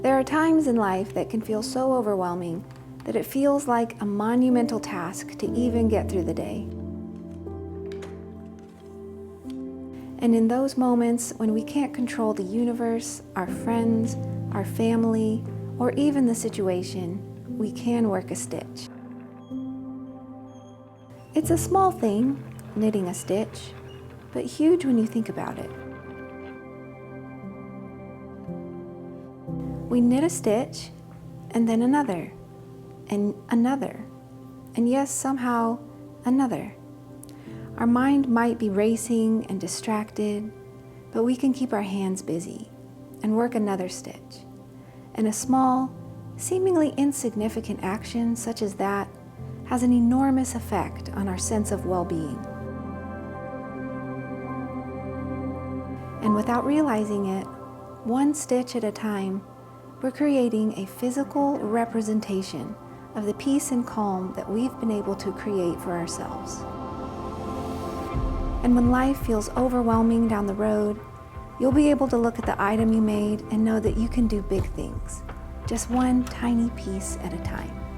There are times in life that can feel so overwhelming that it feels like a monumental task to even get through the day. And in those moments when we can't control the universe, our friends, our family, or even the situation, we can work a stitch. It's a small thing, knitting a stitch, but huge when you think about it. We knit a stitch, and then another, and another, and yes, somehow another. Our mind might be racing and distracted, but we can keep our hands busy and work another stitch. And a small, seemingly insignificant action such as that has an enormous effect on our sense of well-being. And without realizing it, one stitch at a time, we're creating a physical representation of the peace and calm that we've been able to create for ourselves. And when life feels overwhelming down the road, you'll be able to look at the item you made and know that you can do big things, just one tiny piece at a time.